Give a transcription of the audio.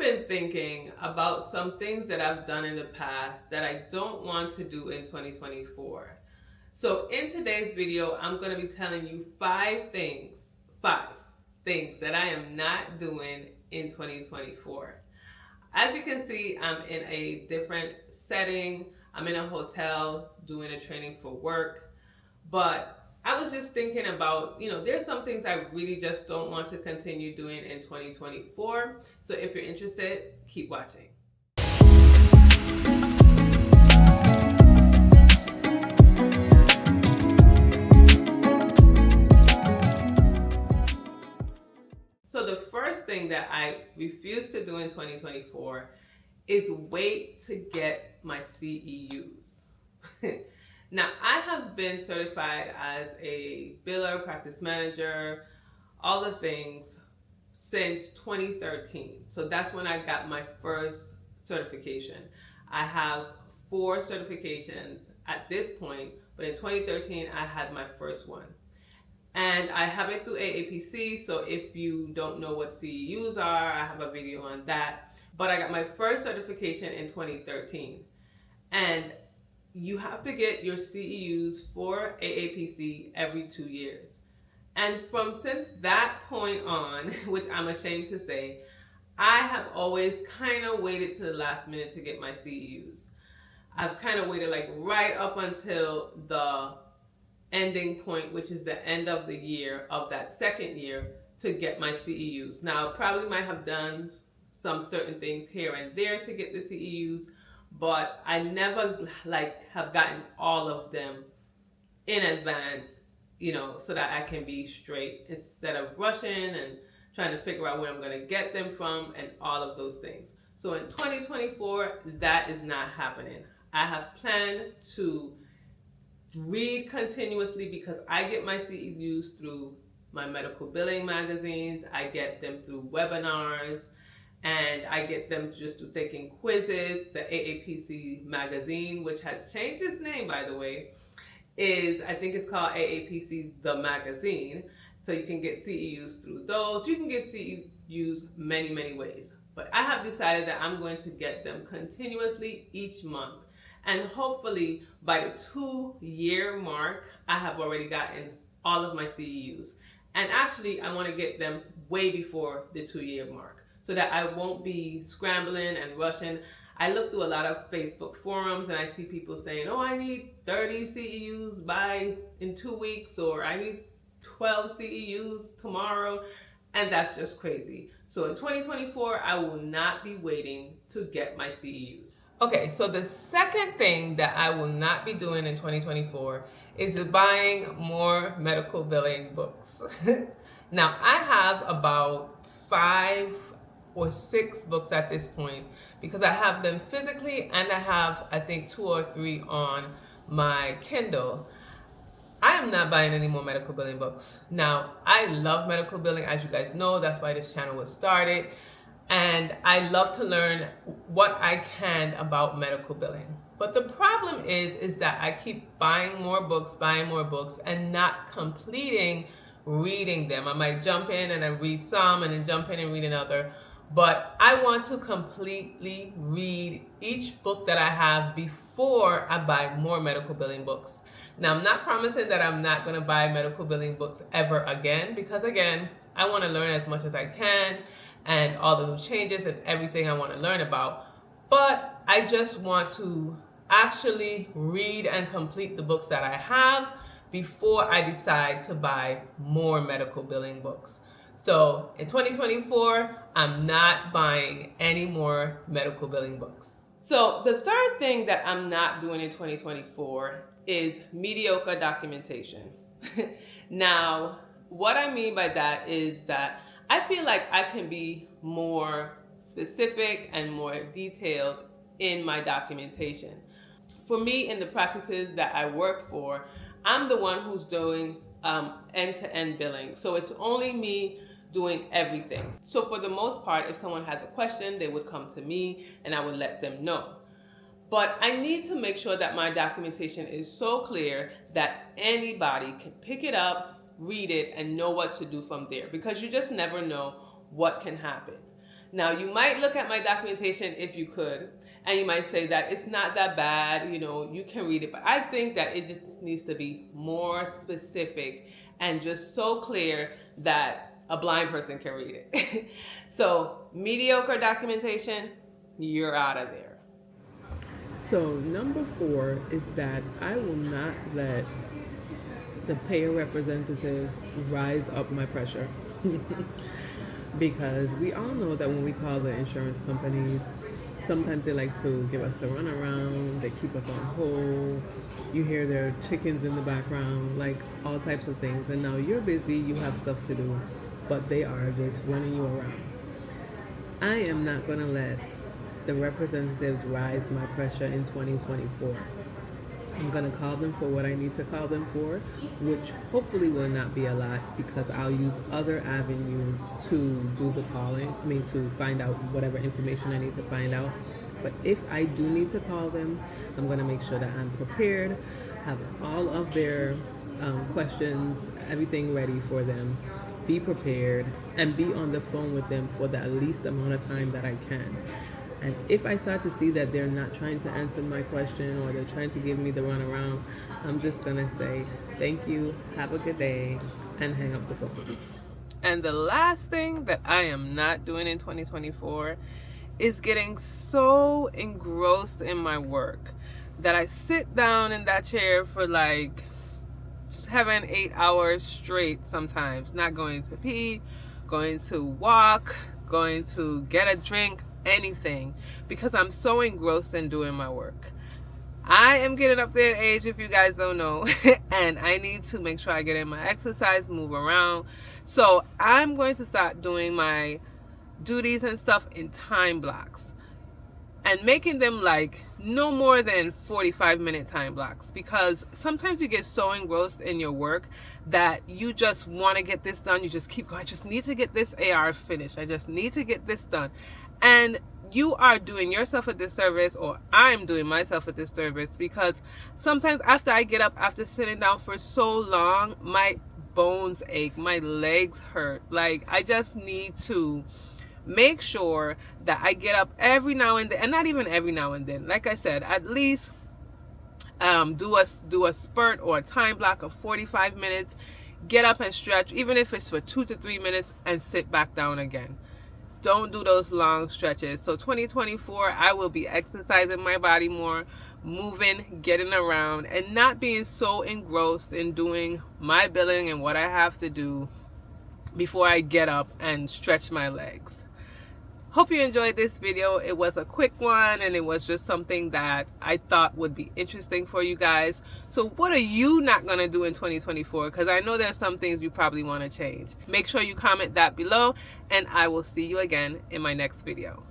been thinking about some things that I've done in the past that I don't want to do in 2024. So in today's video, I'm going to be telling you five things that I am not doing in 2024. As you can see, I'm in a different setting. I'm in a hotel doing a training for work, but I was just thinking about, there's some things I really just don't want to continue doing in 2024. So if you're interested, keep watching. So the first thing that I refuse to do in 2024 is wait to get my CEUs. Now, I have been certified as a biller, practice manager, all the things since 2013. So that's when I got my first certification. I have 4 certifications at this point, but in 2013, I had my first one. And I have it through AAPC, so if you don't know what CEUs are, I have a video on that. But I got my first certification in 2013. And you have to get your CEUs for AAPC every 2 years. And since that point on, which I'm ashamed to say, I have always kind of waited to the last minute to get my CEUs. I've kind of waited like right up until the ending point, which is the end of the year of that second year, to get my CEUs. Now, I probably might have done some certain things here and there to get the CEUs, but I never have gotten all of them in advance, so that I can be straight instead of rushing and trying to figure out where I'm going to get them from and all of those things. So in 2024, that is not happening. I have planned to read continuously because I get my CEUs through my medical billing magazines, I get them through webinars, and I get them just through taking quizzes. The AAPC magazine, which has changed its name, by the way, I think it's called AAPC The Magazine. So you can get CEUs through those. You can get CEUs many, many ways. But I have decided that I'm going to get them continuously each month. And hopefully by the 2-year mark, I have already gotten all of my CEUs. And actually, I want to get them way before the 2-year mark, so that I won't be scrambling and rushing. I look through a lot of Facebook forums and I see people saying, oh, I need 30 CEUs in 2 weeks, or I need 12 CEUs tomorrow. And that's just crazy. So in 2024, I will not be waiting to get my CEUs. Okay, so the second thing that I will not be doing in 2024 is buying more medical billing books. Now, I have about 5 or 6 books at this point because I have them physically and I have, I think, 2 or 3 on my Kindle. I am not buying any more medical billing books. Now, I love medical billing, as you guys know. That's why this channel was started. And I love to learn what I can about medical billing. But the problem is that I keep buying more books and not completing reading them. I might jump in and I read some and then jump in and read another. But I want to completely read each book that I have before I buy more medical billing books. Now, I'm not promising that I'm not going to buy medical billing books ever again, because again, I want to learn as much as I can and all the new changes and everything I want to learn about. But I just want to actually read and complete the books that I have before I decide to buy more medical billing books. So in 2024, I'm not buying any more medical billing books. So the third thing that I'm not doing in 2024 is mediocre documentation. Now, what I mean by that is that I feel like I can be more specific and more detailed in my documentation. For me, in the practices that I work for, I'm the one who's doing end-to-end billing. So it's only me doing everything. So for the most part, if someone has a question, they would come to me and I would let them know. But I need to make sure that my documentation is so clear that anybody can pick it up, read it, and know what to do from there, because you just never know what can happen. Now, you might look at my documentation if you could, and you might say that it's not that bad, you can read it. But I think that it just needs to be more specific and just so clear that a blind person can read it. So, mediocre documentation, you're out of there. So, number 4 is that I will not let the payer representatives rise up my pressure. Because we all know that when we call the insurance companies, sometimes they like to give us the runaround, they keep us on hold, you hear their chickens in the background, like all types of things. And now you're busy, you have stuff to do, but they are just running you around. I am not going to let the representatives rise my pressure in 2024. I'm going to call them for what I need to call them for, which hopefully will not be a lot, because I'll use other avenues to do the calling, to find out whatever information I need to find out. But if I do need to call them, I'm going to make sure that I'm prepared, have all of their questions, everything ready for them, be prepared, and be on the phone with them for the least amount of time that I can. And if I start to see that they're not trying to answer my question, or they're trying to give me the runaround, I'm just going to say, thank you, have a good day, and hang up the phone. And the last thing that I am not doing in 2024 is getting so engrossed in my work that I sit down in that chair for like 7-8 hours straight sometimes, not going to pee, going to walk, going to get a drink, anything, because I'm so engrossed in doing my work. I am getting up there in age, if you guys don't know, and I need to make sure I get in my exercise, move around. So I'm going to start doing my duties and stuff in time blocks and making them like no more than 45-minute time blocks, because sometimes you get so engrossed in your work that you just want to get this done. You just keep going, I just need to get this AR finished, I just need to get this done. And you are doing yourself a disservice, or I'm doing myself a disservice, because sometimes after I get up, after sitting down for so long, my bones ache, my legs hurt. Like, I just need to make sure that I get up every now and then, and not even every now and then, like I said, at least do a spurt or a time block of 45 minutes, get up and stretch, even if it's for 2 to 3 minutes, and sit back down again. Don't do those long stretches. So 2024, I will be exercising my body more, moving, getting around, and not being so engrossed in doing my billing and what I have to do before I get up and stretch my legs. Hope you enjoyed this video. It was a quick one, and it was just something that I thought would be interesting for you guys. So what are you not going to do in 2024? Because I know there's some things you probably want to change. Make sure you comment that below, and I will see you again in my next video.